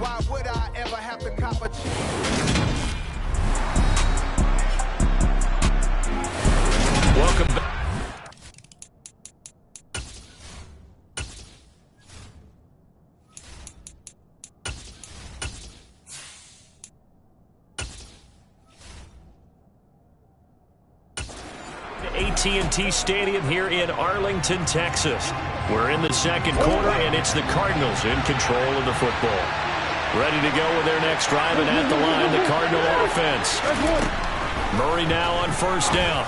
Why would I ever have to cop a cheese? Welcome back. AT&T Stadium here in Arlington, Texas. We're in the second quarter, and it's the Cardinals in control of the football. Ready to go with their next drive, and at the line, the Cardinal offense. Murray now on first down.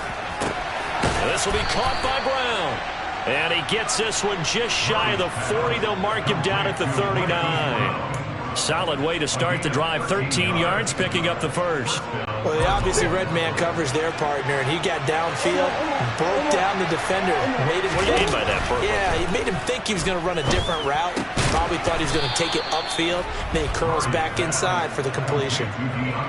This will be caught by Brown. And he gets this one just shy of the 40. They'll mark him down at the 39. Solid way to start the drive. 13 yards, picking up the first. Well, they obviously red man covers their partner, and he got downfield, broke down the defender. Made him what do you mean by that, Burke? Yeah, he made him think he was going to run a different route. Probably thought he was going to take it upfield. Then he curls back inside for the completion.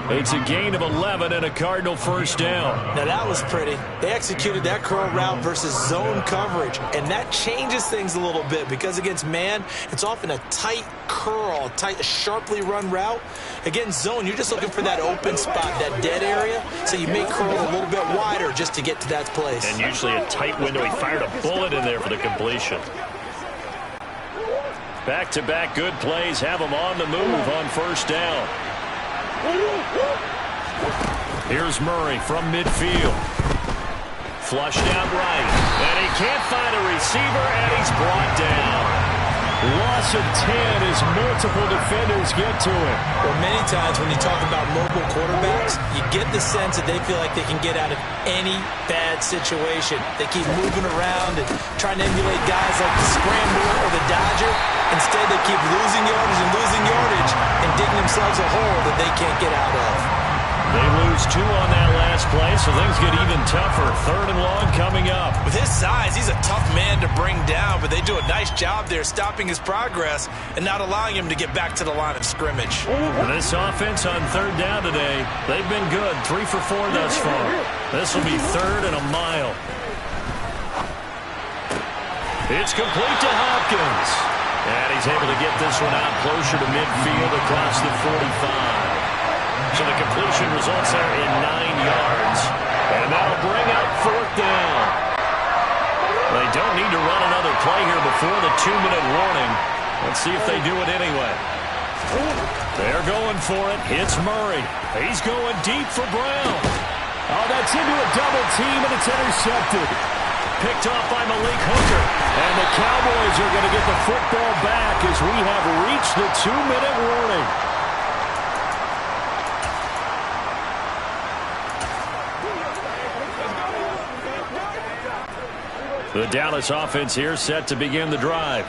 It's a gain of 11 and a Cardinal first down. Now, that was pretty. They executed that curl route versus zone coverage, and that changes things a little bit because against man, it's often a tight curl, tight, sharply run route. Against zone, you're just looking for that open spot, that dead area, so you may curl a little bit wider just to get to that place. And usually a tight window. He fired a bullet in there for the completion. Back-to-back good plays have him on the move on first down. Here's Murray from midfield. Flushed out right. And he can't find a receiver, and he's brought down. Loss of 10 as multiple defenders get to him. Well, many times when you talk about mobile quarterbacks, you get the sense that they feel like they can get out of any bad situation. They keep moving around and trying to emulate guys like the Scrambler or the Dodger. Instead, they keep losing yardage and digging themselves a hole that they can't get out of. They lose 2 on that last play, so things get even tougher. 3rd and long coming up. With his size, he's a tough man to bring down, but they do a nice job there stopping his progress and not allowing him to get back to the line of scrimmage. This offense on 3rd down today, they've been good. 3 for 4 thus far. This will be 3rd and a mile. It's complete to Hopkins. And he's able to get this one out closer to midfield across the 45. So the completion results there in 9 yards. And that'll bring up 4th down. They don't need to run another play here before the 2-minute warning. Let's see if they do it anyway. They're going for it. Hits Murray. He's going deep for Brown. Oh, that's into a double team, and it's intercepted. Picked off by Malik Hooker. And the Cowboys are going to get the football back as we have reached the 2-minute warning. The Dallas offense here set to begin the drive.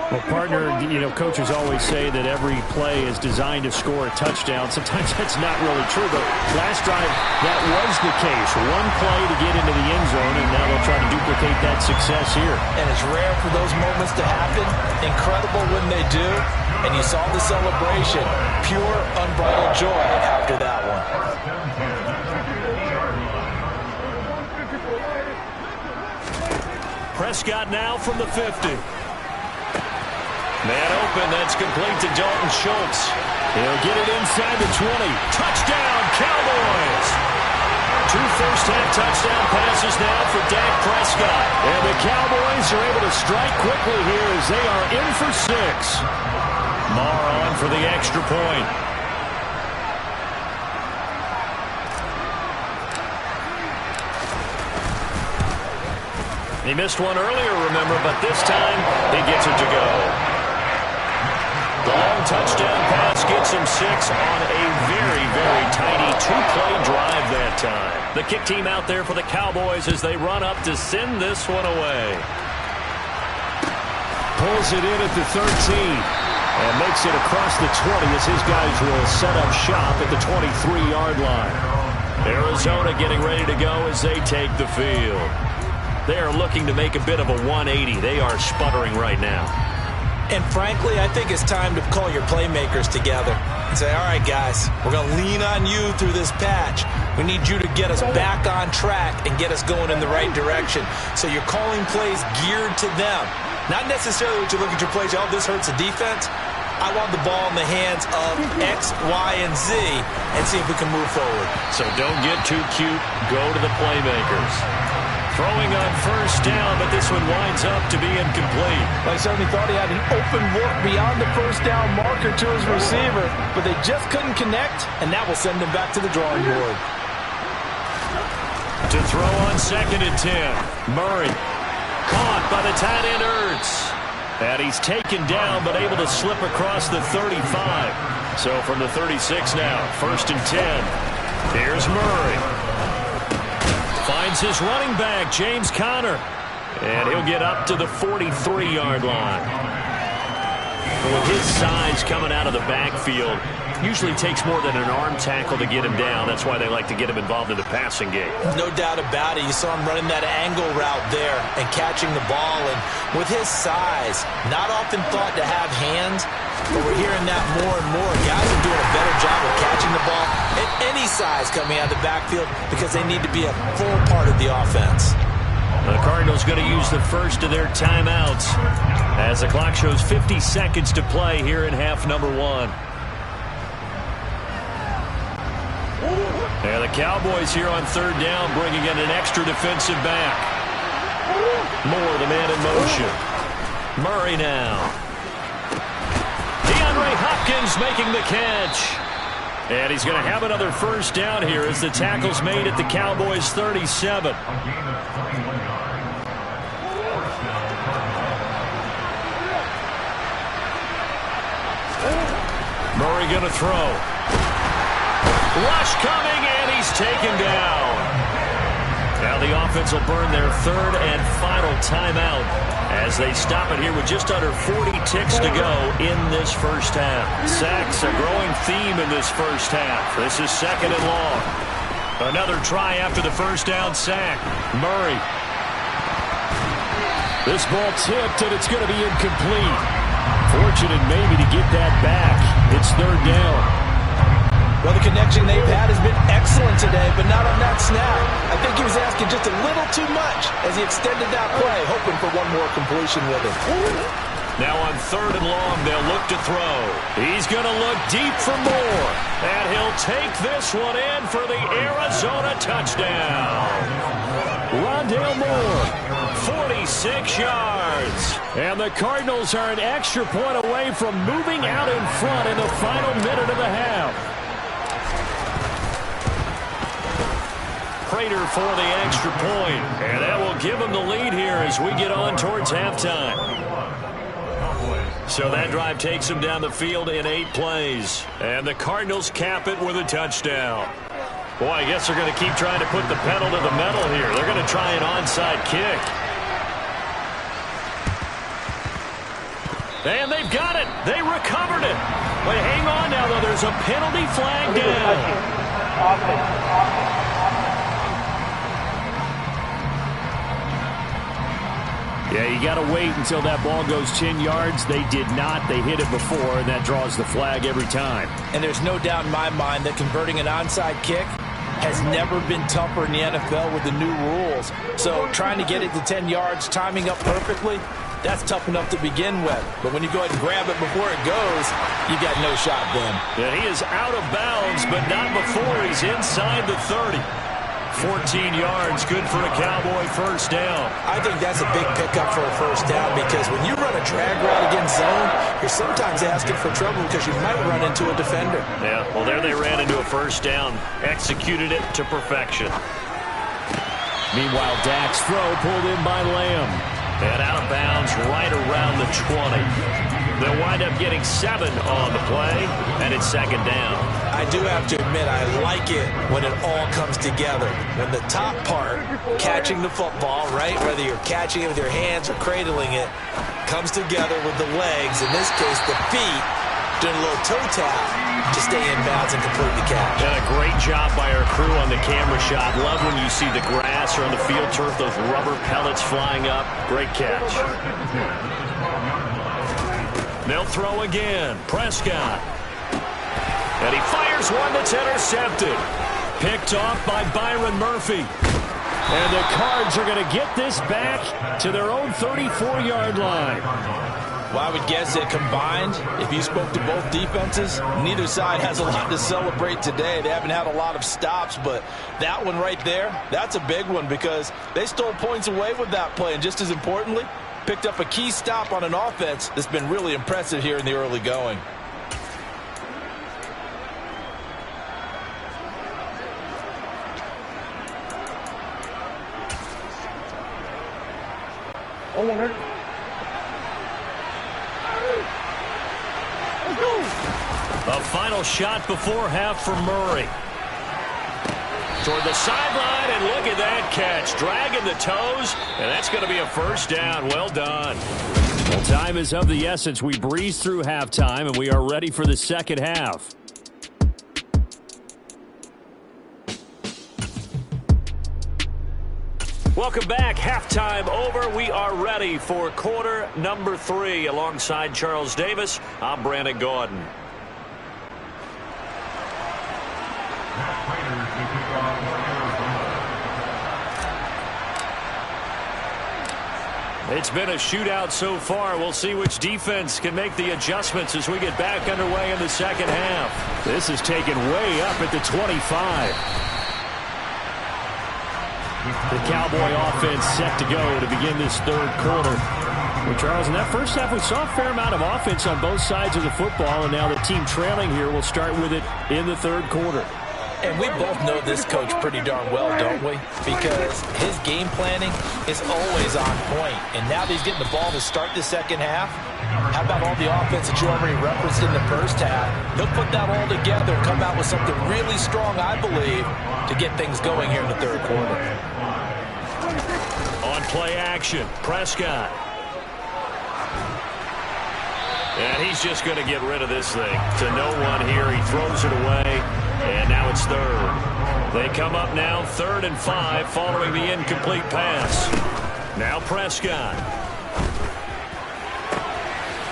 Well, partner, coaches always say that every play is designed to score a touchdown. Sometimes that's not really true, but last drive, that was the case. One play to get into the end zone, and now they'll try to duplicate that success here. And it's rare for those moments to happen. Incredible when they do. And you saw the celebration. Pure, unbridled joy after that one. Prescott now from the 50. Man open, that's complete to Dalton Schultz. He'll get it inside the 20. Touchdown, Cowboys! 2 first-half touchdown passes now for Dak Prescott. And the Cowboys are able to strike quickly here as they are in for 6. Marr on for the extra point. He missed one earlier, remember, but this time he gets it to go. The long touchdown pass gets him 6 on a very, very tiny 2-play drive that time. The kick team out there for the Cowboys as they run up to send this one away. Pulls it in at the 13 and makes it across the 20 as his guys will set up shop at the 23-yard line. Arizona getting ready to go as they take the field. They are looking to make a bit of a 180. They are sputtering right now. And frankly, I think it's time to call your playmakers together and say, all right, guys, we're going to lean on you through this patch. We need you to get us back on track and get us going in the right direction. So you're calling plays geared to them. Not necessarily what you look at your plays, oh, this hurts the defense. I want the ball in the hands of X, Y, and Z and see if we can move forward. So don't get too cute. Go to the playmakers. Throwing on first down, but this one winds up to be incomplete. Well, he certainly thought he had an open look beyond the first down marker to his receiver, but they just couldn't connect, and that will send him back to the drawing board. To throw on 2nd and 10. Murray caught by the tight end Ertz. And he's taken down, but able to slip across the 35. So from the 36 now, 1st and 10. Here's Murray. Finds his running back, James Conner. And he'll get up to the 43-yard line. With his size coming out of the backfield, usually takes more than an arm tackle to get him down. That's why they like to get him involved in the passing game. No doubt about it. You saw him running that angle route there and catching the ball. And with his size, not often thought to have hands, but we're hearing that more and more. Guys are doing a better job of catching the ball at any size coming out of the backfield because they need to be a full part of the offense. The Cardinals going to use the first of their timeouts as the clock shows 50 seconds to play here in half number 1. And the Cowboys here on 3rd down bringing in an extra defensive back. Moore, the man in motion. Murray now. DeAndre Hopkins making the catch. And he's going to have another first down here as the tackle's made at the Cowboys' 37. Murray going to throw. Rush coming, and he's taken down. Now the offense will burn their 3rd and final timeout as they stop it here with just under 40 ticks to go in this first half. Sacks a growing theme in this first half. This is 2nd and long. Another try after the first down sack. Murray. This ball tipped, and it's going to be incomplete. Fortunate maybe to get that back. It's 3rd down. Well, the connection they've had has been excellent today, but not on that snap. I think he was asking just a little too much as he extended that play, hoping for one more completion with it. Now on 3rd and long, they'll look to throw. He's going to look deep for Moore. And he'll take this one in for the Arizona touchdown. Rondale Moore, 46 yards. And the Cardinals are an extra point away from moving out in front in the final minute of the half. Prater for the extra point. And that will give him the lead here as we get on towards halftime. So that drive takes him down the field in 8 plays. And the Cardinals cap it with a touchdown. Boy, I guess they're going to keep trying to put the pedal to the metal here. They're going to try an onside kick. And they've got it. They recovered it. But hang on now, though. There's a penalty flag down. Yeah, you got to wait until that ball goes 10 yards. They did not. They hit it before, and that draws the flag every time. And there's no doubt in my mind that converting an onside kick has never been tougher in the NFL with the new rules. So trying to get it to 10 yards, timing up perfectly, that's tough enough to begin with. But when you go ahead and grab it before it goes, you got no shot then. Yeah, he is out of bounds, but not before he's inside the 30. 14 yards, good for a Cowboy first down. I think that's a big pickup for a first down because when you run a drag route against zone, you're sometimes asking for trouble because you might run into a defender. Yeah, well, there they ran into a first down, executed it to perfection. Meanwhile, Dak's throw pulled in by Lamb. And out of bounds right around the 20. They'll wind up getting 7 on the play, and it's second down. I do have to admit, I like it when it all comes together. When the top part, catching the football, right, whether you're catching it with your hands or cradling it, comes together with the legs, in this case the feet, doing a little toe tap to stay in bounds and complete the catch. And a great job by our crew on the camera shot. Love when you see the grass or on the field turf, those rubber pellets flying up. Great catch. They'll throw again. Prescott. And he fires one that's intercepted. Picked off by Byron Murphy. And the Cards are going to get this back to their own 34-yard line. Well, I would guess that combined, if you spoke to both defenses, neither side has a lot to celebrate today. They haven't had a lot of stops, but that one right there, that's a big one because they stole points away with that play. And just as importantly, picked up a key stop on an offense that's been really impressive here in the early going. A final shot before half for Murray. Toward the sideline, and look at that catch. Dragging the toes, and that's going to be a first down. Well done. Well, time is of the essence. We breeze through halftime, and we are ready for the second half. Welcome back. Halftime over. We are ready for quarter number 3. Alongside Charles Davis, I'm Brandon Gaudin. It's been a shootout so far. We'll see which defense can make the adjustments as we get back underway in the second half. This is taken way up at the 25. The Cowboy offense set to go to begin this third quarter. Well, Charles, in that first half, we saw a fair amount of offense on both sides of the football, and now the team trailing here will start with it in the third quarter. And we both know this coach pretty darn well, don't we? Because his game planning is always on point. And now that he's getting the ball to start the second half, how about all the offense that you already referenced in the first half? He'll put that all together and come out with something really strong, I believe, to get things going here in the third quarter. On play action, Prescott. And he's just going to get rid of this thing to no one here. He throws it away, and now it's third. They come up now, 3rd and 5, following the incomplete pass. Now Prescott.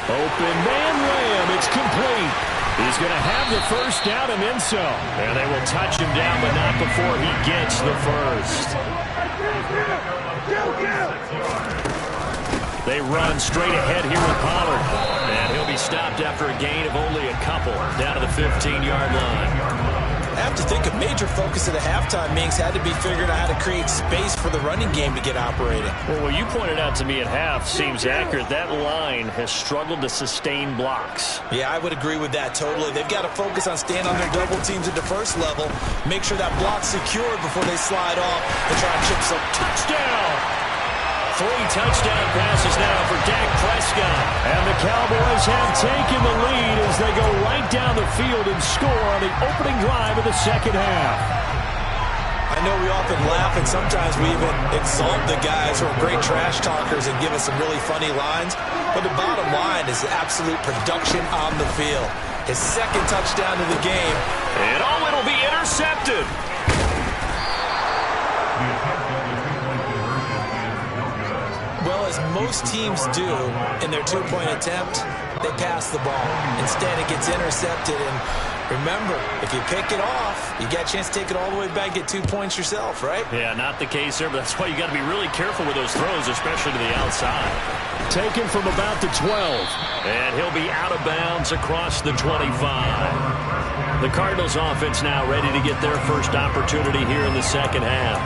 Open man ram. It's complete. He's going to have the first down and then some. And they will touch him down, but not before he gets the first. They run straight ahead here with Pollard. And he'll be stopped after a gain of only a couple down to the 15-yard line. I have to think a major focus of the halftime meetings had to be figuring out how to create space for the running game to get operating. Well, what you pointed out to me at half seems accurate. That line has struggled to sustain blocks. Yeah, I would agree with that totally. They've got to focus on staying on their double teams at the first level, make sure that block's secured before they slide off and try and chip some. Touchdown! 3 touchdown passes now for Dak Prescott. And the Cowboys have taken the lead as they go right down the field and score on the opening drive of the second half. I know we often laugh and sometimes we even exalt the guys who are great trash talkers and give us some really funny lines. But the bottom line is absolute production on the field. His second touchdown of the game. And it'll be intercepted. Well, as most teams do in their two-point attempt, they pass the ball. Instead, it gets intercepted. And remember, if you pick it off, you got a chance to take it all the way back, get 2 points yourself, right? Yeah, not the case there, but that's why you got to be really careful with those throws, especially to the outside. Taken from about the 12. And he'll be out of bounds across the 25. The Cardinals offense now ready to get their first opportunity here in the second half.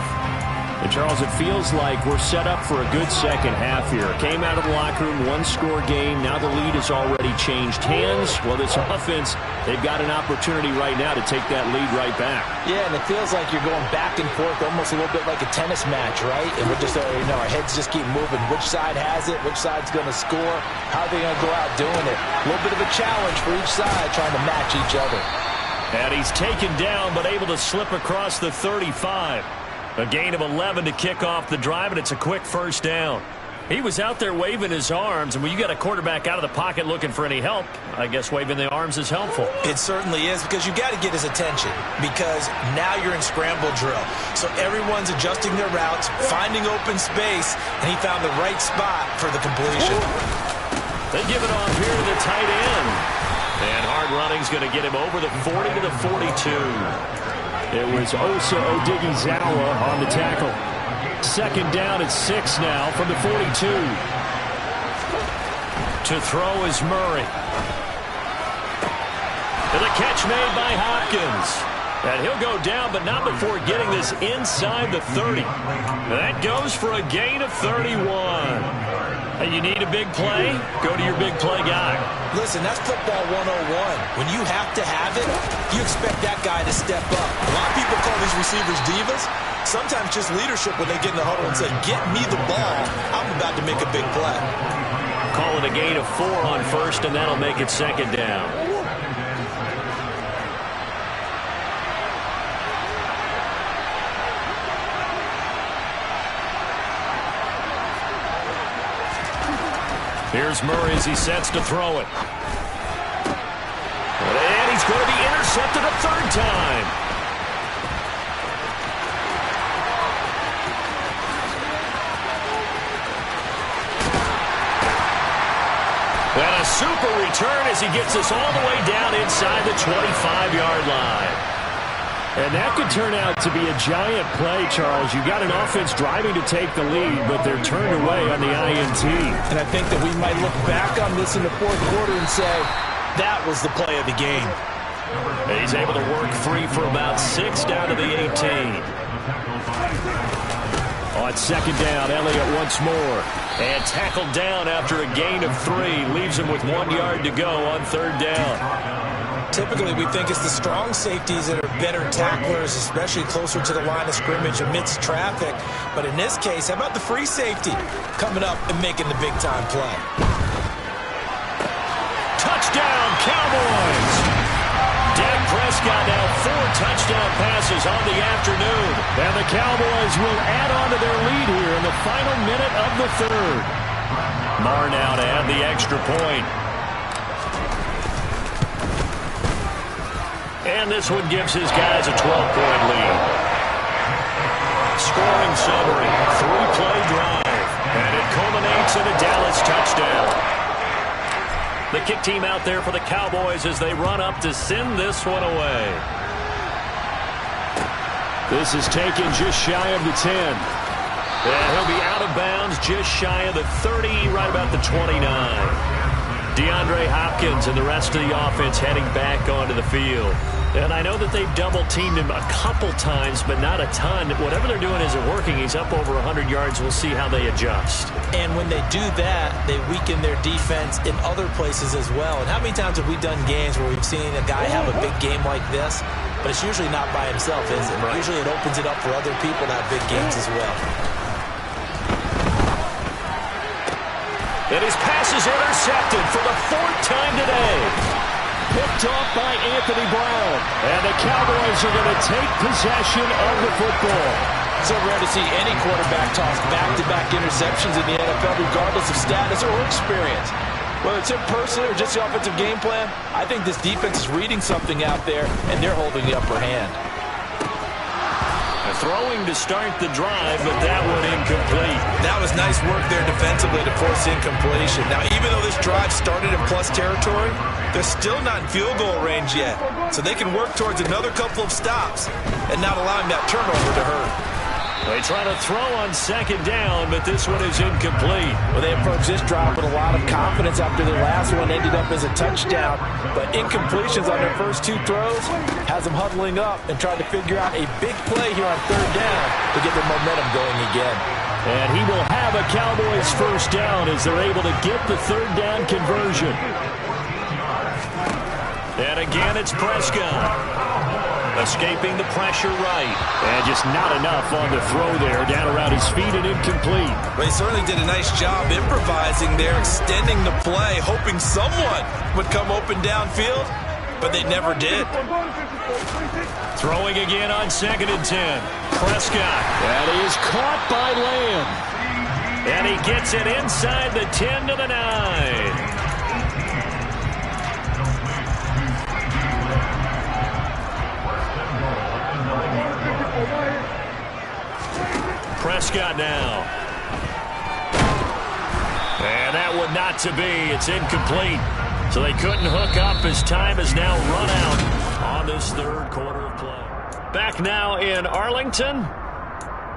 And Charles, it feels like we're set up for a good second half here. Came out of the locker room, 1-score game. Now the lead has already changed hands. Well, this offense, they've got an opportunity right now to take that lead right back. Yeah, and it feels like you're going back and forth almost a little bit like a tennis match, right? And we're just, our heads just keep moving. Which side has it? Which side's going to score? How are they going to go out doing it? A little bit of a challenge for each side trying to match each other. And he's taken down but able to slip across the 35. A gain of 11 to kick off the drive, and it's a quick first down. He was out there waving his arms, and when you got a quarterback out of the pocket looking for any help, I guess waving the arms is helpful. It certainly is, because you got to get his attention, because now you're in scramble drill. So everyone's adjusting their routes, finding open space, and he found the right spot for the completion. They give it off here to the tight end. And hard running's going to get him over the 40 to the 42. It was Osa Odighizuwa on the tackle. Second down at 6 now from the 42. To throw is Murray. And the catch made by Hopkins. And he'll go down, but not before getting this inside the 30. And that goes for a gain of 31. And you need a big play? Go to your big play guy. Listen, that's football 101. When you have to have it, you expect that guy to step up. A lot of people call these receivers divas. Sometimes just leadership when they get in the huddle and say, get me the ball. I'm about to make a big play. Call it a gain of 4 on first, and that'll make it second down. Here's Murray as he sets to throw it. And he's going to be intercepted a third time. And a super return as he gets us all the way down inside the 25-yard line. And that could turn out to be a giant play, Charles. You've got an offense driving to take the lead, but they're turned away on the INT. And I think that we might look back on this in the fourth quarter and say, that was the play of the game. And he's able to work free for about 6 down to the 18. On second down, Elliott once more. And tackled down after a gain of 3. Leaves him with 1 yard to go on third down. Typically, we think it's the strong safeties that are better tacklers, especially closer to the line of scrimmage amidst traffic. But in this case, how about the free safety coming up and making the big-time play? Touchdown, Cowboys! Dak Prescott now 4 touchdown passes on the afternoon. And the Cowboys will add on to their lead here in the final minute of the third. Marr now to add the extra point. And this one gives his guys a 12-point lead. Scoring summary, 3-play drive. And it culminates in a Dallas touchdown. The kick team out there for the Cowboys as they run up to send this one away. This is taken just shy of the 10. And he'll be out of bounds just shy of the 30, right about the 29. DeAndre Hopkins and the rest of the offense heading back onto the field. And I know that they've double-teamed him a couple times, but not a ton. Whatever they're doing isn't working. He's up over 100 yards. We'll see how they adjust. And when they do that, they weaken their defense in other places as well. And how many times have we done games where we've seen a guy have a big game like this, but it's usually not by himself, is it? Right. Usually it opens it up for other people to have big games as well. And his pass is intercepted for the 4th time today. Picked off by Anthony Brown. And the Cowboys are going to take possession of the football. So rare to see any quarterback toss back-to-back interceptions in the NFL, regardless of status or experience. Whether it's him personally or just the offensive game plan, I think this defense is reading something out there, and they're holding the upper hand. Throwing to start the drive, but that one incomplete. That was nice work there defensively to force incompletion. Now, even though this drive started in plus territory, they're still not in field goal range yet. So they can work towards another couple of stops and not allowing that turnover to hurt. They try to throw on second down, but this one is incomplete. Well, they approach this drive with a lot of confidence after their last one ended up as a touchdown. But incompletions on their first 2 throws has them huddling up and trying to figure out a big play here on third down to get their momentum going again. And he will have a Cowboys first down as they're able to get the third down conversion. And again, it's Prescott. Escaping the pressure right. And just not enough on the throw there. Down around his feet and incomplete. Well, he certainly did a nice job improvising there, extending the play, hoping someone would come open downfield, but they never did. Throwing again on 2nd and 10. Prescott. That is caught by Lamb. And he gets it inside the 10 to the 9. Prescott now. And that one not to be. It's incomplete. So they couldn't hook up as time has now run out on this third quarter of play. Back now in Arlington.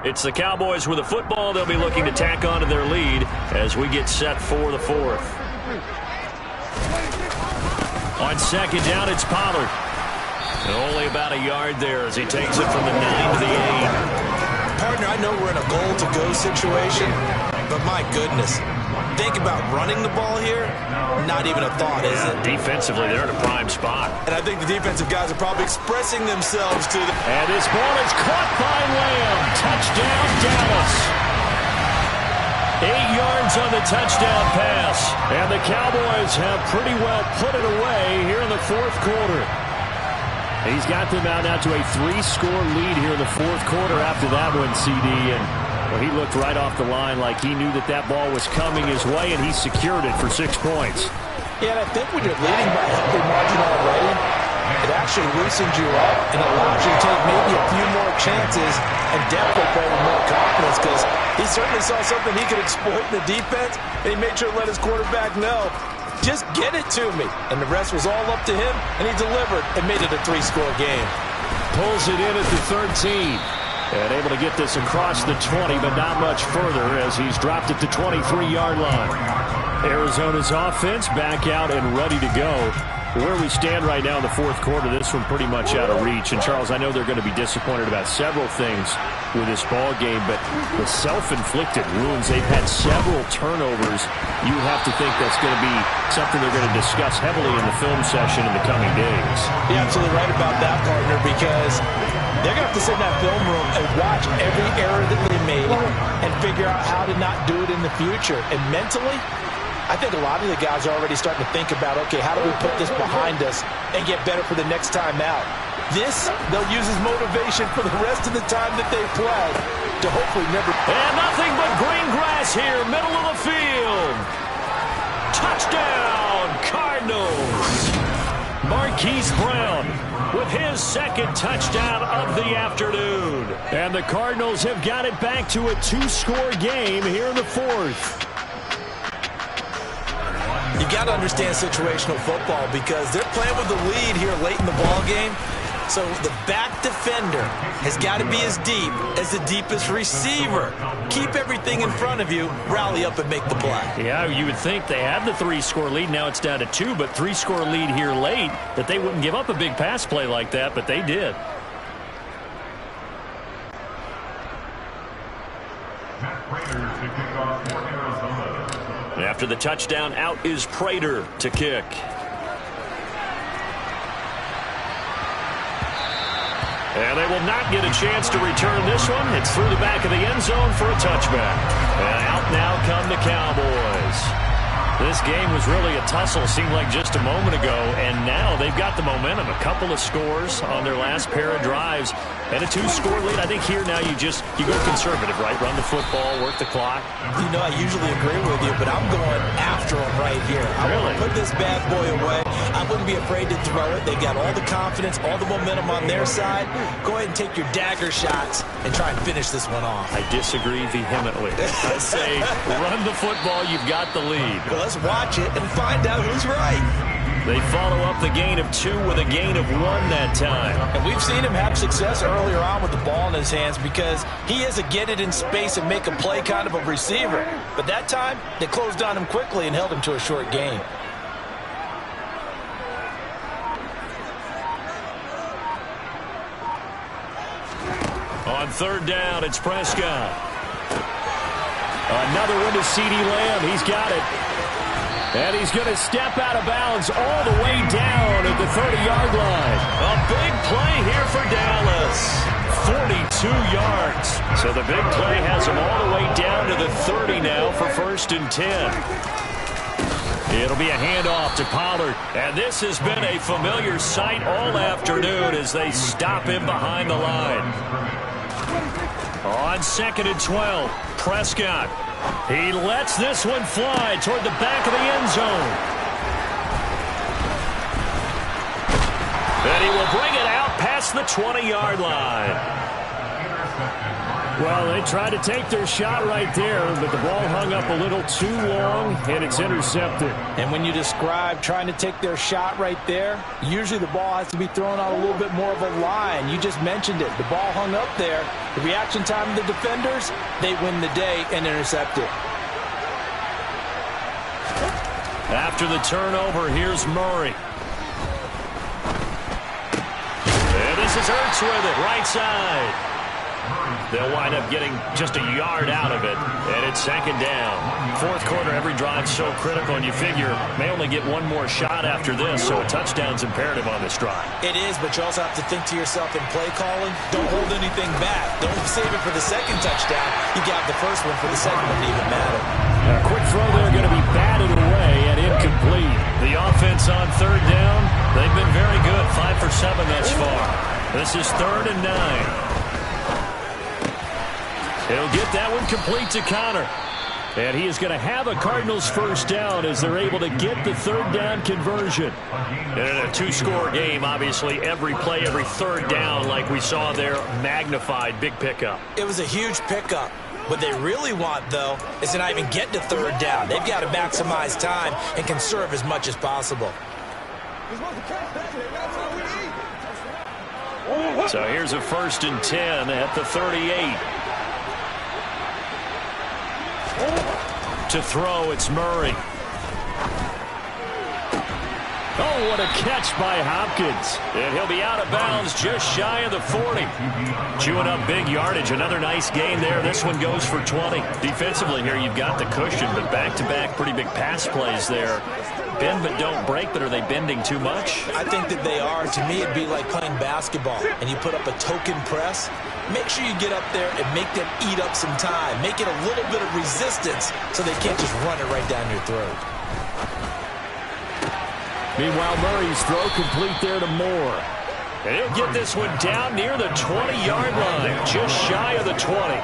It's the Cowboys with the football. They'll be looking to tack on to their lead as we get set for the 4th. On second down, it's Pollard. Only about a yard there as he takes it from the 9 to the 8. Partner, I know we're in a goal-to-go situation, but my goodness, think about running the ball here. Not even a thought, is it? Defensively, they're in a prime spot. And I think the defensive guys are probably expressing themselves to them. And this ball is caught by Lamb. Touchdown, Dallas. 8 yards on the touchdown pass. And the Cowboys have pretty well put it away here in the fourth quarter. He's got them out now to a 3-score lead here in the fourth quarter after that one, CD. And well, he looked right off the line like he knew that that ball was coming his way, and he secured it for 6 points. Yeah, and I think when you're leading by a healthy margin already, it actually loosens you up and allows you to take maybe a few more chances and definitely play with more confidence, because he certainly saw something he could exploit in the defense, and he made sure to let his quarterback know, just get it to me. And the rest was all up to him, and he delivered and made it a 3-score game. Pulls it in at the 13. And able to get this across the 20, but not much further as he's dropped it to 23-yard line. Arizona's offense back out and ready to go. Where we stand right now in the fourth quarter, this one pretty much out of reach. And, Charles, I know they're going to be disappointed about several things with this ball game, but the self-inflicted wounds, they've had several turnovers. You have to think that's going to be something they're going to discuss heavily in the film session in the coming days. You're absolutely right about that, partner, because they're going to have to sit in that film room and watch every error that they made and figure out how to not do it in the future. And mentally, I think a lot of the guys are already starting to think about, okay, how do we put this behind us and get better for the next time out? This, they'll use as motivation for the rest of the time that they play to hopefully never... And nothing but green grass here, middle of the field. Touchdown, Cardinals. Marquise Brown with his second touchdown of the afternoon. And the Cardinals have got it back to a 2-score game here in the fourth. You got to understand situational football because they're playing with the lead here late in the ball game. So the back defender has got to be as deep as the deepest receiver. Keep everything in front of you, rally up and make the play. Yeah, you would think they had the 3-score lead. Now it's down to 2, but 3-score lead here late, that they wouldn't give up a big pass play like that, but they did. After the touchdown, out is Prater to kick. And they will not get a chance to return this one. It's through the back of the end zone for a touchback. And out now come the Cowboys. This game was really a tussle, seemed like just a moment ago, and now they've got the momentum. A couple of scores on their last pair of drives, and a 2-score lead. I think here now you go conservative, right? Run the football, work the clock. You know, I usually agree with you, but I'm going after them right here. I want to put this bad boy away. I wouldn't be afraid to throw it. They've got all the confidence, all the momentum on their side. Go ahead and take your dagger shots and try and finish this one off. I disagree vehemently. I say run the football, you've got the lead. Well, let's watch it and find out who's right. They follow up the gain of 2 with a gain of 1 that time. And we've seen him have success earlier on with the ball in his hands because he is a get it in space and make a play kind of a receiver. But that time, they closed on him quickly and held him to a short gain. On third down, it's Prescott. Another one to CeeDee Lamb. He's got it. And he's going to step out of bounds all the way down at the 30-yard line. A big play here for Dallas. 42 yards. So the big play has him all the way down to the 30 now for 1st and 10. It'll be a handoff to Pollard. And this has been a familiar sight all afternoon as they stop him behind the line. On 2nd and 12, Prescott. He lets this one fly toward the back of the end zone. And he will bring it out past the 20-yard line. Well, they tried to take their shot right there, but the ball hung up a little too long, and it's intercepted. And when you describe trying to take their shot right there, usually the ball has to be thrown out a little bit more of a line. You just mentioned it. The ball hung up there. The reaction time of the defenders, they win the day and intercept it. After the turnover, here's Murray. Here's Ertz with it, right side. They'll wind up getting just a yard out of it, and it's second down. Fourth quarter, every drive's so critical, and you figure may only get one more shot after this, so a touchdown's imperative on this drive. It is, but you also have to think to yourself in play calling, don't hold anything back. Don't save it for the second touchdown. You got the first one for the second one to even matter. A quick throw there going to be batted away and incomplete. The offense on third down, they've been very good, 5 for 7 thus far. This is 3rd and 9. He'll get that one complete to Connor. And he is going to have a Cardinals first down as they're able to get the third down conversion. And in a two-score game, obviously, every play, every third down, like we saw there, magnified, big pickup. It was a huge pickup. What they really want, though, is to not even get to third down. They've got to maximize time and conserve as much as possible. So here's a 1st and 10 at the 38. To throw, it's Murray. Oh, what a catch by Hopkins. And he'll be out of bounds just shy of the 40. Chewing up big yardage. Another nice gain there. This one goes for 20. Defensively here, you've got the cushion, but back-to-back pretty big pass plays there. Bend but don't break, but are they bending too much? I think that they are. To me, it'd be like playing basketball, and you put up a token press. Make sure you get up there and make them eat up some time. Make it a little bit of resistance so they can't just run it right down your throat. Meanwhile, Murray's throw complete there to Moore. And he'll get this one down near the 20-yard line, just shy of the 20.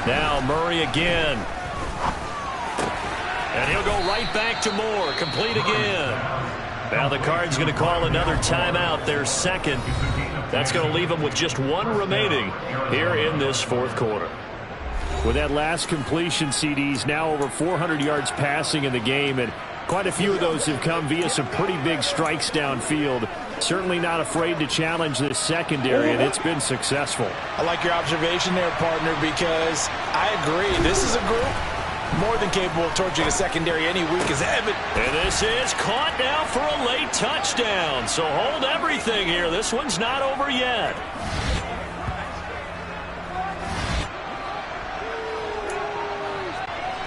Now Murray again. And he'll go right back to Moore. Complete again. Now the Cards going to call another timeout, their second. That's going to leave them with just one remaining here in this fourth quarter. With that last completion, CD's now over 400 yards passing in the game, and quite a few of those have come via some pretty big strikes downfield. Certainly not afraid to challenge this secondary, and it's been successful. I like your observation there, partner, because I agree. This is a group more than capable of torching a secondary any week as evident. And this is caught now for a late touchdown. So hold everything here. This one's not over yet.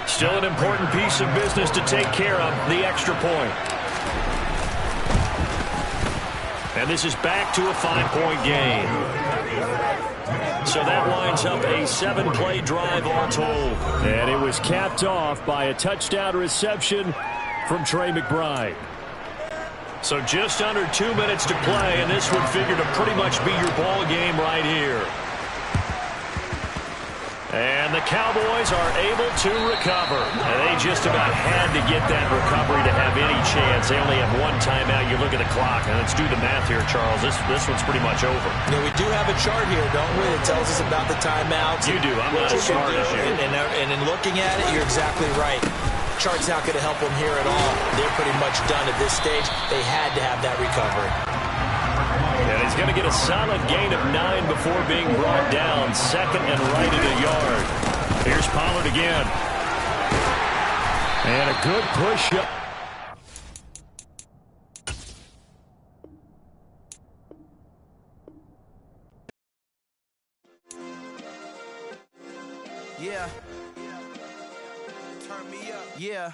Still an important piece of business to take care of, the extra point. And this is back to a 5-point game. So that winds up a 7-play drive all told. And it was capped off by a touchdown reception from Trey McBride. So just under 2 minutes to play, and this would figure to pretty much be your ball game right here. And the Cowboys are able to recover. And they just about had to get that recovery to have any chance. They only have one timeout. You look at the clock, and let's do the math here, Charles. This one's pretty much over. Yeah, we do have a chart here, don't we, that tells us about the timeouts. You do. I'm not as smart as you. And in looking at it, you're exactly right. Chart's not going to help them here at all. They're pretty much done at this stage. They had to have that recovery. And he's going to get a solid gain of 9 before being brought down. Second and right at a yard. Here's Pollard again. And a good push up. Yeah. Turn me up. Yeah.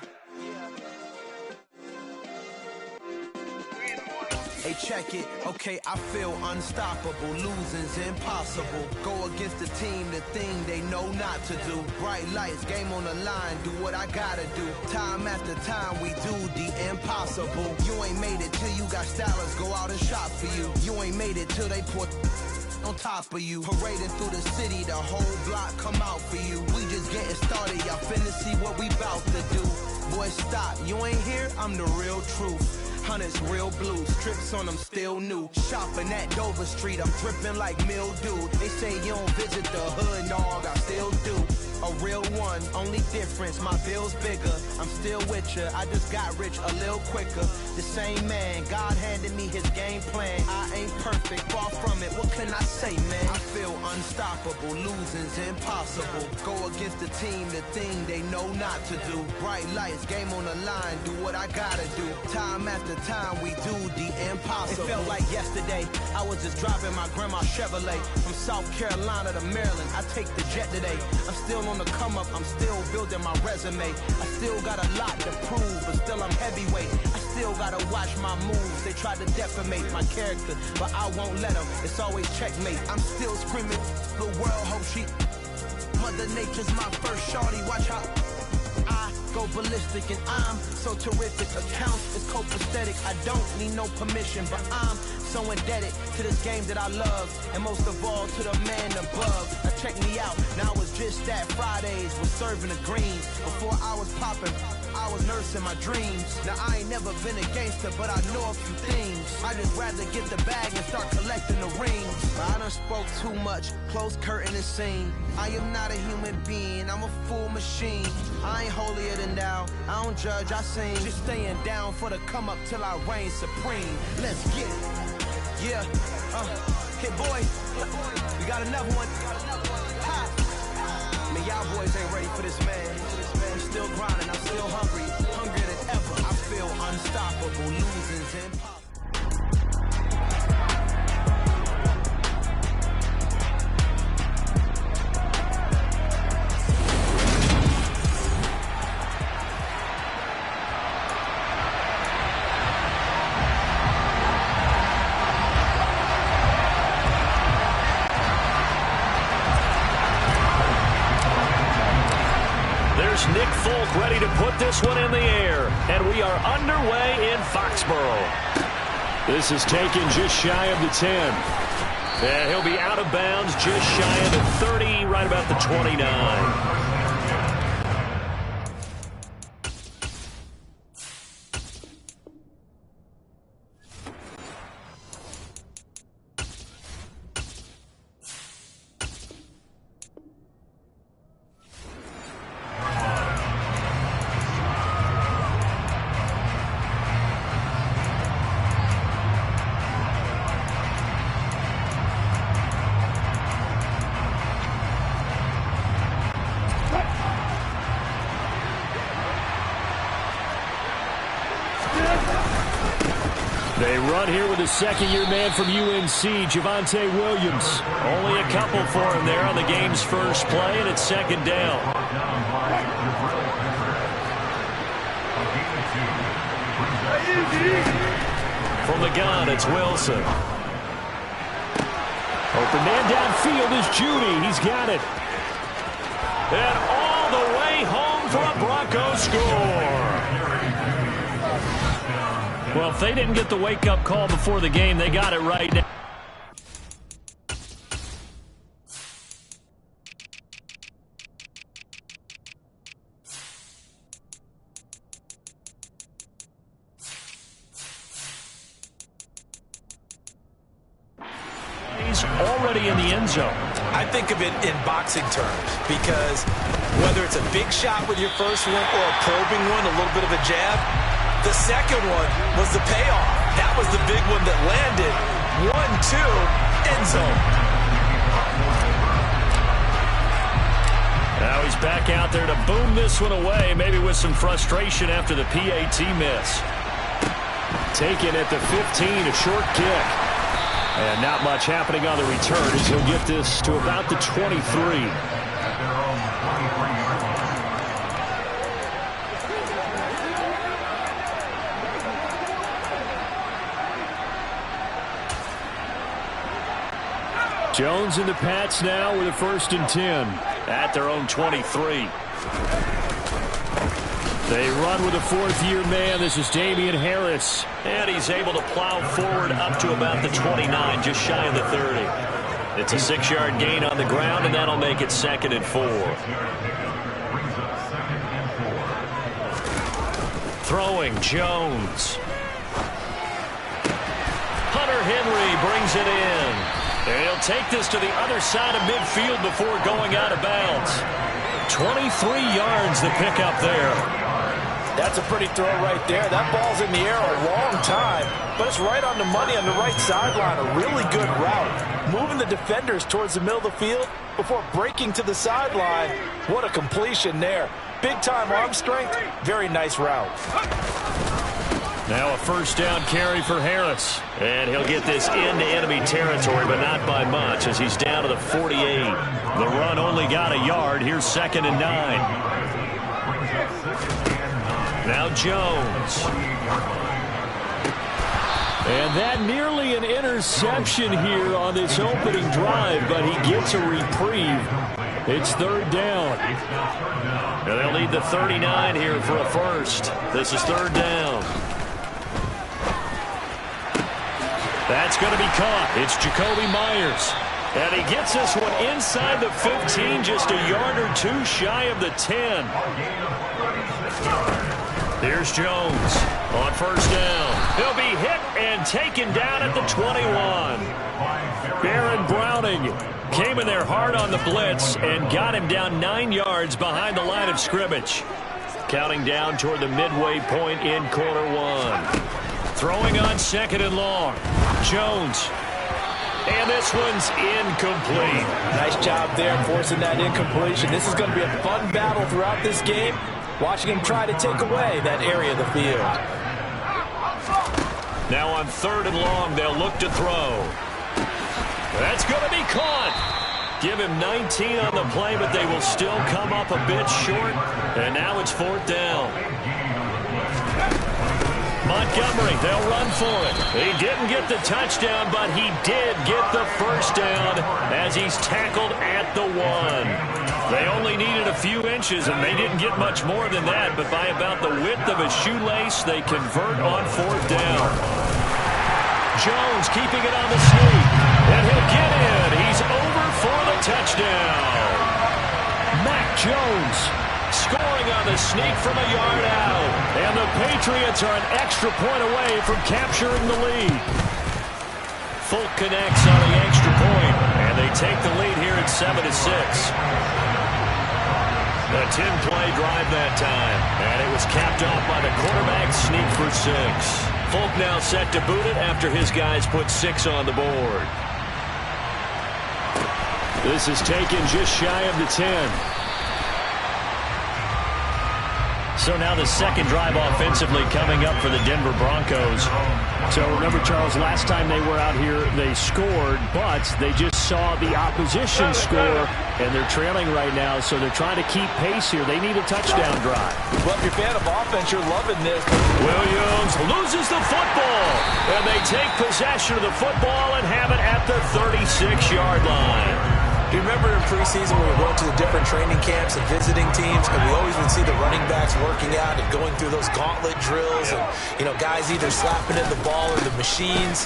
Hey, check it. Okay, I feel unstoppable. Losing's impossible. Go against the team, the thing they know not to do. Bright lights, game on the line. Do what I gotta do. Time after time, we do the impossible. You ain't made it till you got stylers go out and shop for you. You ain't made it till they put on top of you. Parading through the city, the whole block come out for you. We just getting started, y'all finna see what we bout to do. Boy, stop, you ain't here, I'm the real truth. Hunters, real blue, strips on them still new. Shopping at Dover Street, I'm dripping like mildew. They say you don't visit the hood, dog, I still do. A real one, only difference, my bill's bigger. I'm still with ya, I just got rich a little quicker. The same man, God handed me his game plan. I ain't perfect, far from it, what can I say, man? I feel unstoppable, losing's impossible. Go against the team, the thing they know not to do. Bright lights, game on the line, do what I gotta do. Time after time, we do the impossible. It felt like yesterday, I was just driving my grandma's Chevrolet from South Carolina to Maryland. I take the jet today. I'm still on the come up, I'm still building my resume. I still got a lot to prove, but still I'm heavyweight. I still gotta watch my moves. They try to defamate my character, but I won't let them. It's always checkmate. I'm still screaming, the world hope she. Mother Nature's my first shorty, watch how I go ballistic, and I'm so terrific. Accounts is copacetic. I don't need no permission, but I'm so indebted to this game that I love, and most of all to the man above. Now check me out, now it's just that Fridays was serving the greens. Before I was popping, I was nursing my dreams. Now I ain't never been a gangster, but I know a few things. I just rather get the bag and start collecting the rings. But I done spoke too much, close curtain and scene. I am not a human being, I'm a full machine. I ain't holier than thou, I don't judge, I sing. Just staying down for the come up till I reign supreme. Let's get it. Yeah, hey boy, we got another one. Ha. Man, y'all boys ain't ready for this, man. I'm still grinding, I'm still hungry, hungrier than ever. I feel unstoppable, losing's impossible. Nick Folk ready to put this one in the air, and we are underway in Foxborough. This is taken just shy of the 10. And he'll be out of bounds just shy of the 30, right about the 29. They run here with a second-year man from UNC, Javonte Williams. Only a couple for him there on the game's first play, and it's second down. From the gun, it's Wilson. Open man downfield is Judy. He's got it. And all the way home for a Broncos score. Well, if they didn't get the wake-up call before the game, they got it right now. He's already in the end zone. I think of it in boxing terms, because whether it's a big shot with your first one or a probing one, a little bit of a jab, the second one was the payoff. That was the big one that landed. 1-2, end zone. Now he's back out there to boom this one away, maybe with some frustration after the PAT miss. Taken at the 15, a short kick. And not much happening on the return as he'll get this to about the 23. Jones and the Pats now with a 1st and 10. At their own 23. They run with a 4th-year man. This is Damian Harris. And he's able to plow forward up to about the 29, just shy of the 30. It's a 6-yard gain on the ground, and that'll make it 2nd and 4. Throwing, Jones. Hunter Henry brings it in. And he'll take this to the other side of midfield before going out of bounds. 23 yards to pick up there. That's a pretty throw right there. That ball's in the air a long time, but it's right on the money on the right sideline. A really good route. Moving the defenders towards the middle of the field before breaking to the sideline. What a completion there. Big-time arm strength. Very nice route. Now a first down carry for Harris. And he'll get this into enemy territory, but not by much as he's down to the 48. The run only got a yard. Here's 2nd and 9. Now Jones. And that nearly an interception here on this opening drive, but he gets a reprieve. It's 3rd down. And they'll need the 39 here for a first. This is 3rd down. That's going to be caught. It's Jakobi Meyers. And he gets this one inside the 15, just a yard or two shy of the 10. Here's Jones on first down. He'll be hit and taken down at the 21. Baron Browning came in there hard on the blitz and got him down 9 yards behind the line of scrimmage. Counting down toward the midway point in quarter 1. Throwing on 2nd and long. Jones. And this one's incomplete. Nice job there forcing that incompletion. This is going to be a fun battle throughout this game. Watching him try to take away that area of the field. Now on 3rd and long, they'll look to throw. That's going to be caught. Give him 19 on the play, but they will still come up a bit short. And now it's 4th down. Montgomery, they'll run for it. He didn't get the touchdown, but he did get the first down as he's tackled at the 1. They only needed a few inches, and they didn't get much more than that, but by about the width of a shoelace, they convert on 4th down. Jones keeping it on the sneak, and he'll get in. He's over for the touchdown. Mac Jones scoring on the sneak from a yard out. And the Patriots are an extra point away from capturing the lead. Folk connects on the extra point, and they take the lead here at 7-6. A 10-play drive that time, and it was capped off by the quarterback sneak for 6. Folk now set to boot it after his guys put 6 on the board. This is taken just shy of the 10. So now the second drive offensively coming up for the Denver Broncos. So remember, Charles, last time they were out here, they scored, but they just saw the opposition score, and they're trailing right now, so they're trying to keep pace here. They need a touchdown drive. Well, if you're a fan of offense, you're loving this. Williams loses the football, and they take possession of the football and have it at the 36-yard line. Do you remember in preseason when we were going to the different training camps and visiting teams, and we always would see the running backs working out and going through those gauntlet drills and, you know, guys either slapping in the ball or the machines.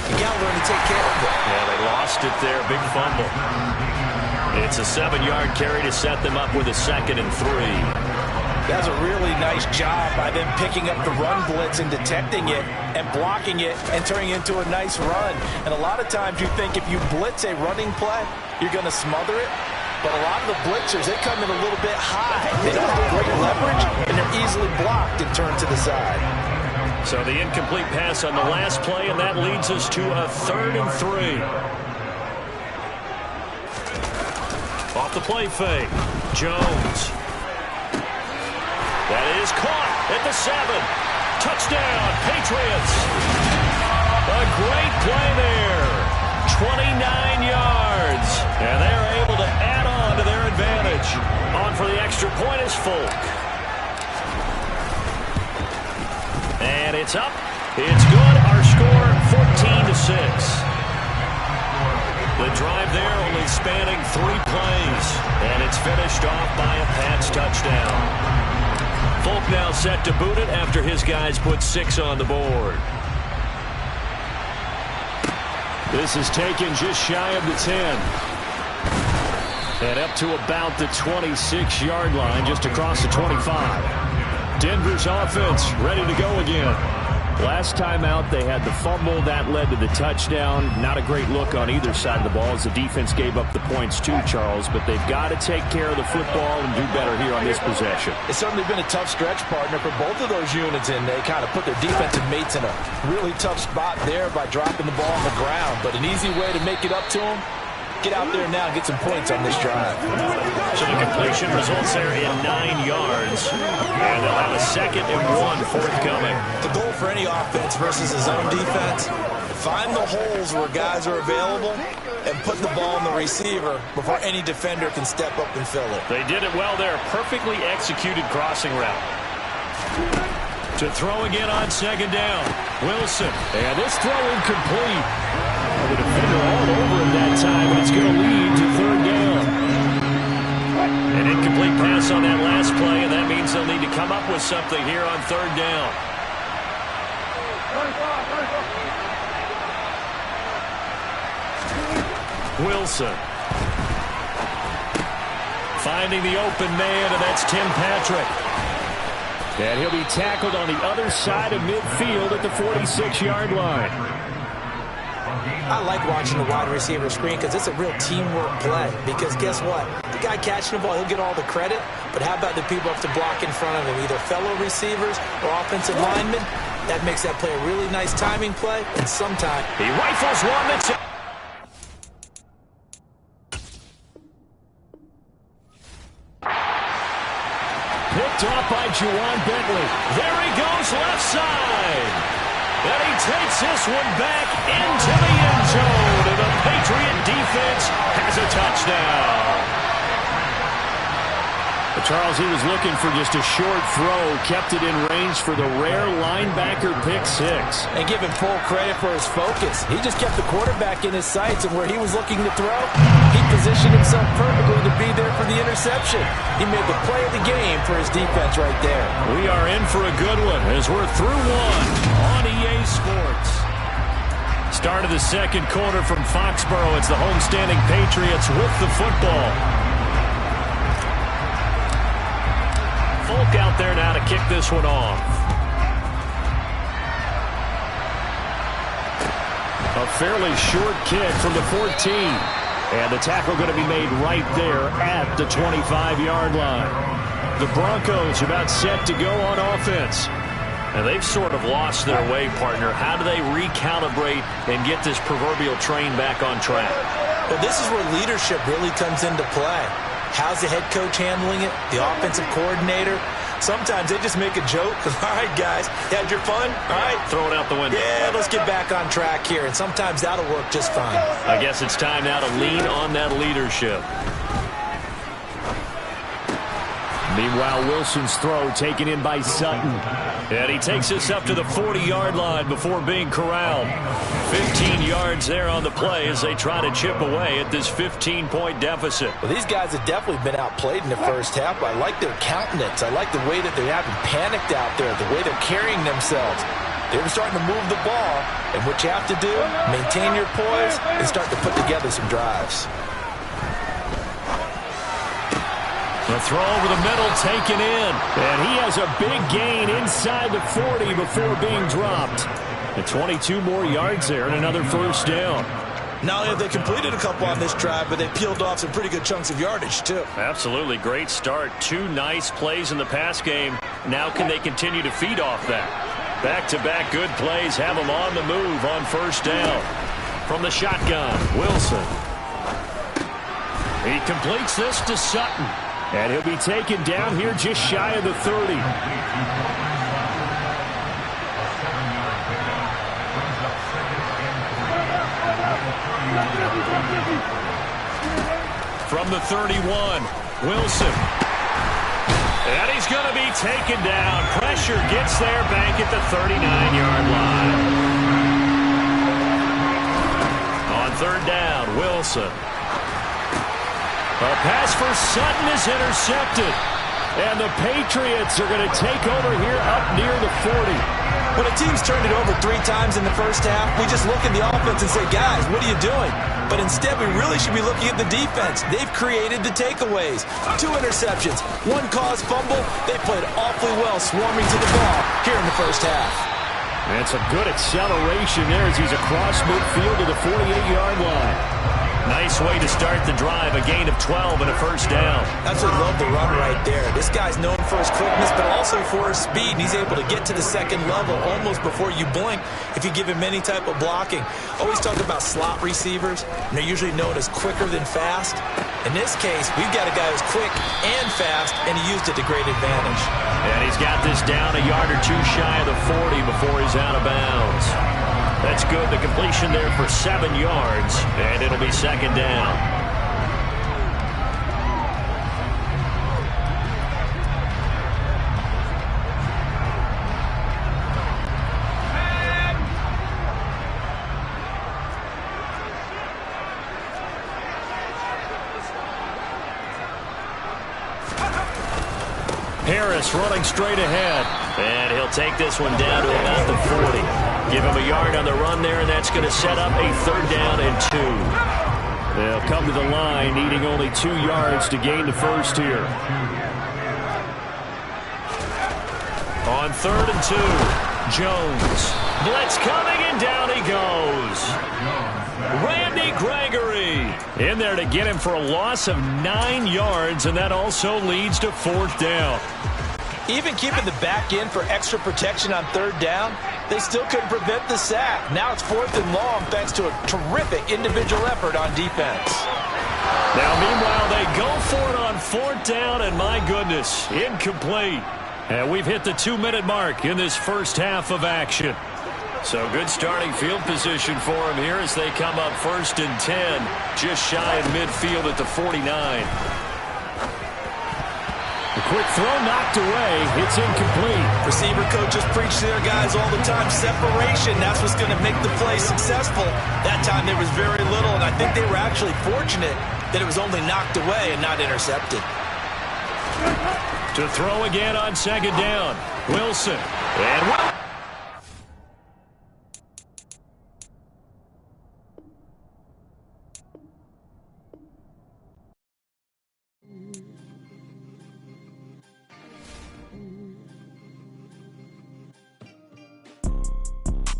You got to learn to take care of it. Yeah, they lost it there. Big fumble. It's a 7-yard carry to set them up with a 2nd and 3. That's a really nice job by them picking up the run blitz and detecting it and blocking it and turning it into a nice run. And a lot of times you think if you blitz a running play, you're going to smother it. But a lot of the blitzers, they come in a little bit high. They don't have great leverage, and they're easily blocked and turned to the side. So the incomplete pass on the last play, and that leads us to a 3rd and 3. Off the play fake. Jones. That is caught at the 7. Touchdown, Patriots. A great play there. 29 yards. And they're able to add on to their advantage. On for the extra point is Folk. And it's up. It's good. Our score, 14-6. The drive there only spanning 3 plays. And it's finished off by a Pats touchdown. Folk now set to boot it after his guys put 6 on the board. This is taken just shy of the 10. And up to about the 26-yard line, just across the 25. Denver's offense ready to go again. Last time out, they had the fumble. That led to the touchdown. Not a great look on either side of the ball as the defense gave up the points too, Charles. But they've got to take care of the football and do better here on this possession. It's certainly been a tough stretch, partner, for both of those units, and they kind of put their defensive mates in a really tough spot there by dropping the ball on the ground. But an easy way to make it up to them, get out there now and get some points on this drive. So the completion results there in 9 yards. And they'll have a 2nd and 1 forthcoming. The goal for any offense versus his own defense, find the holes where guys are available and put the ball in the receiver before any defender can step up and fill it. They did it well there. Perfectly executed crossing route. To throw again on 2nd down. Wilson. And this throw incomplete. The defender all over him that time, and it's going to lead to 3rd down. An incomplete pass on that last play, and that means they'll need to come up with something here on 3rd down. Wilson. Finding the open man, and that's Tim Patrick. And he'll be tackled on the other side of midfield at the 46-yard line. I like watching the wide receiver screen because it's a real teamwork play. Because guess what? The guy catching the ball, he'll get all the credit. But how about the people up to block in front of him, either fellow receivers or offensive linemen? That makes that play a really nice timing play. And sometimes he rifles one that's picked off by Juwan Bentley. There he goes left side. And he takes this one back into the end zone. And the Patriot defense has a touchdown. But Charles, he was looking for just a short throw. Kept it in range for the rare linebacker pick 6. And give him full credit for his focus. He just kept the quarterback in his sights, and where he was looking to throw, he positioned himself perfectly to be there for the interception. He made the play of the game for his defense right there. We are in for a good one as we're through one on EA Sports. Start of the 2nd quarter from Foxborough. It's the homestanding Patriots with the football. Folk out there now to kick this one off. A fairly short kick from the 14. And the tackle going to be made right there at the 25-yard line. The Broncos about set to go on offense. And they've sort of lost their way, partner. How do they recalibrate and get this proverbial train back on track? Well, this is where leadership really comes into play. How's the head coach handling it? The offensive coordinator? Sometimes they just make a joke. All right, guys, you had your fun? All right. Throw it out the window. Yeah, let's get back on track here. And sometimes that'll work just fine. I guess it's time now to lean on that leadership. Meanwhile, Wilson's throw taken in by Sutton. And he takes us up to the 40-yard line before being corralled. 15 yards there on the play as they try to chip away at this 15-point deficit. Well, these guys have definitely been outplayed in the first half. I like their countenance. I like the way that they haven't panicked out there, the way they're carrying themselves. They're starting to move the ball, and what you have to do, maintain your poise and start to put together some drives. The throw over the middle taken in. And he has a big gain inside the 40 before being dropped. And 22 more yards there and another first down. Not only have they completed a couple on this drive, but they peeled off some pretty good chunks of yardage, too. Absolutely. Great start. 2 nice plays in the pass game. Now can they continue to feed off that? Back-to-back good plays have them on the move on first down. From the shotgun, Wilson. He completes this to Sutton. And he'll be taken down here just shy of the 30. From the 31, Wilson. And he's going to be taken down. Pressure gets there back at the 39-yard line. On third down, Wilson. A pass for Sutton is intercepted. And the Patriots are going to take over here up near the 40. When a team's turned it over 3 times in the first half, we just look at the offense and say, guys, what are you doing? But instead, we really should be looking at the defense. They've created the takeaways. 2 interceptions, 1 caused fumble. They played awfully well swarming to the ball here in the first half. And some good acceleration there as he's across midfield to the 48-yard line. Nice way to start the drive, a gain of 12 and a first down. That's what I love the run right there. This guy's known for his quickness, but also for his speed. And he's able to get to the second level almost before you blink if you give him any type of blocking. Always talk about slot receivers, and they're usually known as quicker than fast. In this case, we've got a guy who's quick and fast, and he used it to great advantage. And he's got this down a yard or two shy of the 40 before he's out of bounds. That's good. The completion there for 7 yards, and it'll be second down. Harris running straight ahead. And he'll take this one down to about the 40. Give him a yard on the run there, and that's going to set up a third down and 2. They'll come to the line, needing only 2 yards to gain the first here. On 3rd and 2, Jones. Blitz coming, and down he goes. Randy Gregory in there to get him for a loss of 9 yards, and that also leads to 4th down. Even keeping the back in for extra protection on 3rd down, they still couldn't prevent the sack. Now it's 4th and long thanks to a terrific individual effort on defense. Now, meanwhile, they go for it on 4th down, and my goodness, incomplete. And we've hit the 2-minute mark in this first half of action. So good starting field position for him here as they come up 1st and 10, just shy of midfield at the 49. The quick throw knocked away. It's incomplete. Receiver coaches preach to their guys all the time. Separation, that's what's going to make the play successful. That time there was very little, and I think they were actually fortunate that it was only knocked away and not intercepted. To throw again on 2nd down. Wilson. And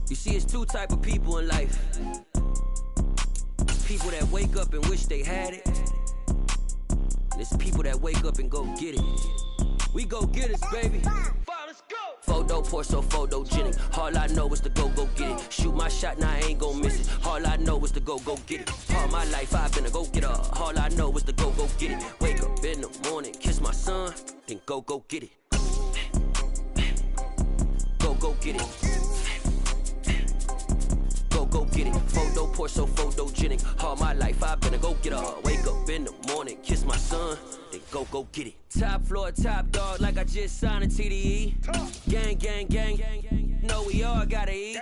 you see, it's 2 type of people in life. People that wake up and wish they had it. And it's people that wake up and go get it. We go get it, baby. Let's go. Photo pour so photogenic. All I know is to go get it. Shoot my shot, now I ain't gon' miss it. All I know is to go get it. All my life I've been a go-getter. All I know is to go get it. Wake up in the morning, kiss my son, then go get it. Go get it. Go get it. Photo pour so photogenic. All my life I've been a go-getter. Wake up in the morning, kiss my son, then go get it. Top floor, top dog, like I just signed a TDE. Gang, gang, gang, gang. Know we all gotta eat.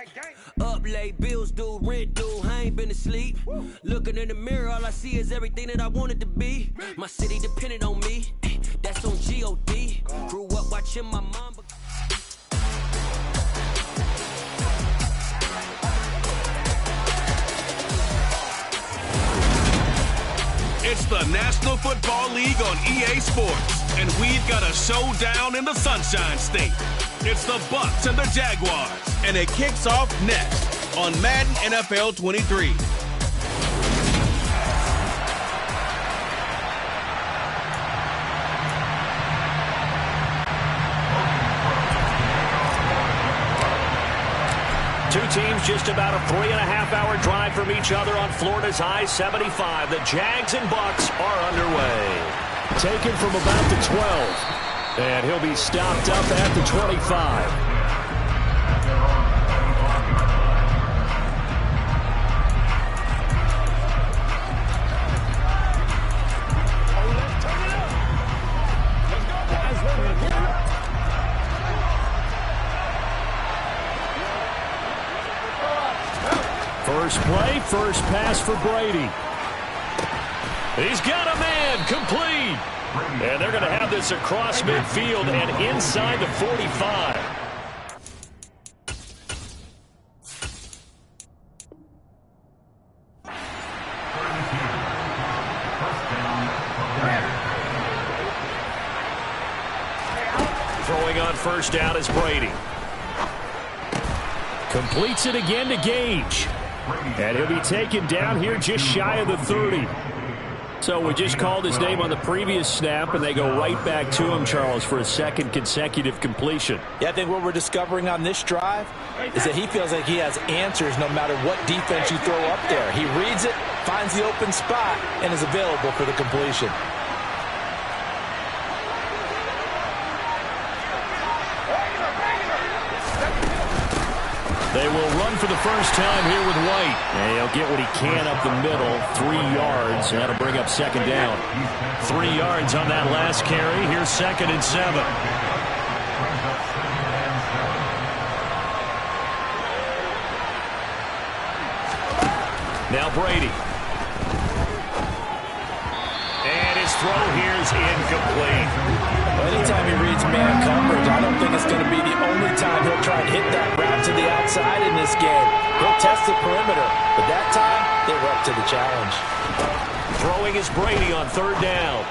Up late, bills due, rent due, I ain't been asleep. Looking in the mirror, all I see is everything that I wanted to be. My city depended on me, that's on G.O.D. Grew up watching my mom. It's the National Football League on EA Sports, and we've got a showdown in the Sunshine State. It's the Bucs and the Jaguars, and it kicks off next on Madden NFL 23. Two teams just about a 3.5-hour drive from each other on Florida's I-75. The Jags and Bucs are underway. Taken from about the 12. And he'll be stopped up at the 25. First play, first pass for Brady. He's got a man, complete. And they're going to have this across midfield and inside the 45. Throwing on first down is Brady. Completes it again to Gage. And he'll be taken down here just shy of the 30. So we just called his name on the previous snap, and they go right back to him, Charles, for a second consecutive completion. Yeah, I think what we're discovering on this drive is that he feels like he has answers no matter what defense you throw up there. He reads it, finds the open spot, and is available for the completion. They will run for the first time here with White. And he'll get what he can up the middle, 3 yards, and that'll bring up second down. 3 yards on that last carry. Here's 2nd and 7. Now Brady. And his throw here is incomplete. Anytime he reads man coverage, I don't think it's going to be the only time he'll try and hit that route to the outside in this game. He'll test the perimeter, but that time, they were up to the challenge. Throwing is Brady on 3rd down.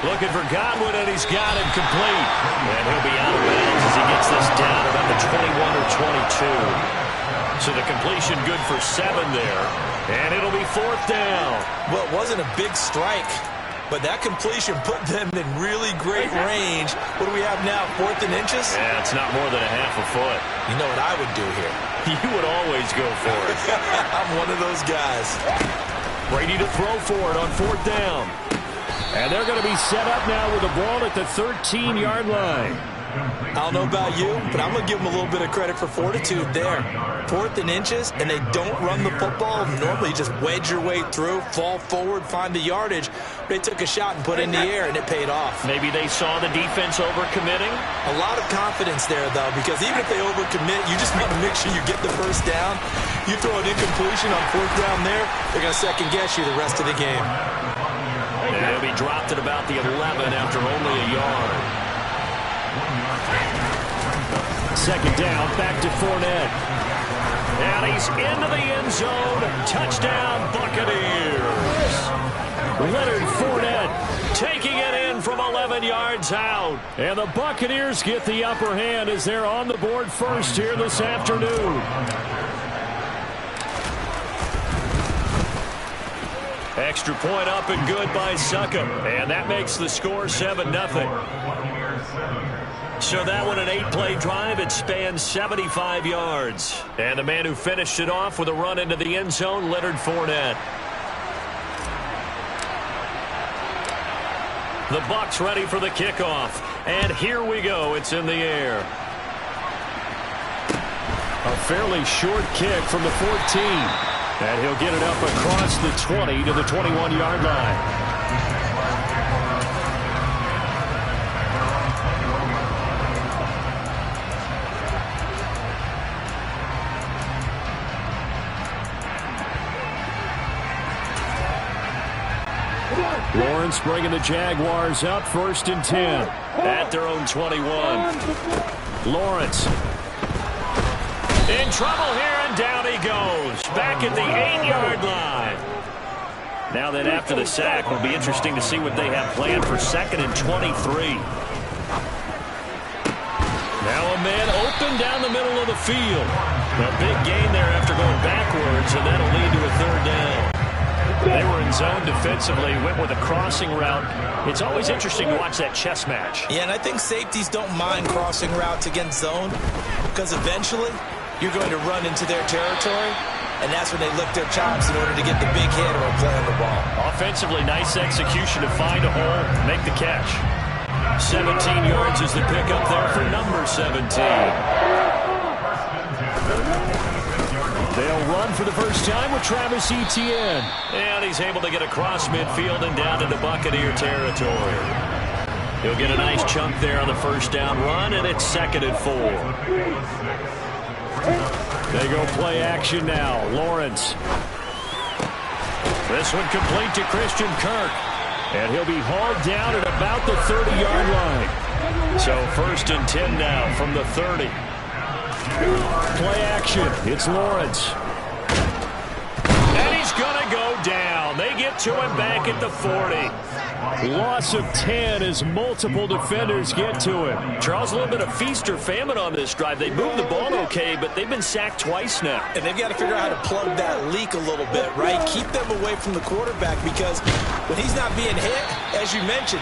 Looking for Godwin, and he's got him complete. And he'll be out of bounds as he gets this down about the 21 or 22. So the completion good for 7 there. And it'll be 4th down. Well, it wasn't a big strike, but that completion put them in really great range. What do we have now, 4th and inches? Yeah, it's not more than a half a foot. You know what I would do here? You would always go for it. I'm one of those guys. Brady to throw for it on 4th down. And they're going to be set up now with the ball at the 13-yard line. I don't know about you, but I'm going to give them a little bit of credit for fortitude there. 4th and inches, and they don't run the football. Normally, you just wedge your way through, fall forward, find the yardage. They took a shot and put it in the air, and it paid off. Maybe they saw the defense overcommitting. A lot of confidence there, though, because even if they overcommit, you just want to make sure you get the first down. You throw an incompletion on 4th down there, they're going to second-guess you the rest of the game. And he'll be dropped at about the 11 after only a yard. 2nd down, back to Fournette. And he's into the end zone. Touchdown, Buccaneers. Leonard Fournette taking it in from 11 yards out. And the Buccaneers get the upper hand as they're on the board first here this afternoon. Extra point up and good by Succop. And that makes the score 7-0. So that one, an 8-play drive. It spans 75 yards. And the man who finished it off with a run into the end zone, Leonard Fournette. The Bucs ready for the kickoff. And here we go. It's in the air. A fairly short kick from the 14. And he'll get it up across the 20 to the 21-yard line. Lawrence bringing the Jaguars up 1st and 10. At their own 21. Lawrence. In trouble here, and down he goes. Back at the 8-yard line. Now then, after the sack, will be interesting to see what they have planned for 2nd and 23. Now a man open down the middle of the field. A big gain there after going backwards, and that'll lead to a 3rd down. They were in zone defensively, went with a crossing route. It's always interesting to watch that chess match. Yeah, and I think safeties don't mind crossing routes against zone because eventually you're going to run into their territory, and that's when they lick their chops in order to get the big hit or a play on the ball. Offensively, nice execution to find a hole, make the catch. 17 yards is the pickup there for number 17. They'll run for the first time with Travis Etienne. And he's able to get across midfield and down into Buccaneer territory. He'll get a nice chunk there on the first down run, and it's 2nd and 4. They go play action now. Lawrence. This one complete to Christian Kirk. And he'll be hauled down at about the 30-yard line. So 1st and 10 now from the 30. Play action. It's Lawrence. And he's going to go down. They get to him back at the 40. Loss of 10 as multiple defenders get to him. Charles, a little bit of feast or famine on this drive. They moved the ball okay, but they've been sacked twice now. And they've got to figure out how to plug that leak a little bit, right? Keep them away from the quarterback because when he's not being hit, as you mentioned,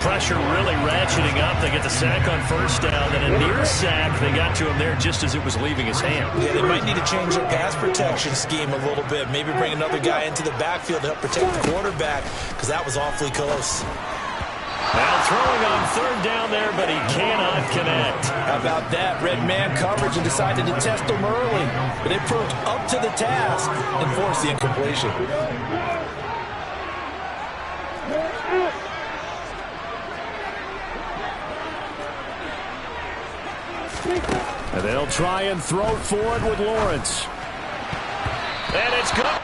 Pressure really ratcheting up. They get the sack on first down, then a near sack. They got to him there just as it was leaving his hand. Yeah, they might need to change their pass protection scheme a little bit. Maybe bring another guy into the backfield to help protect the quarterback because that was awfully close. Now throwing on third down there, but he cannot connect. How about that? Red man coverage and decided to test him early. But they proved up to the task and forced the incompletion. And they'll try and throw it forward with Lawrence. And it's good.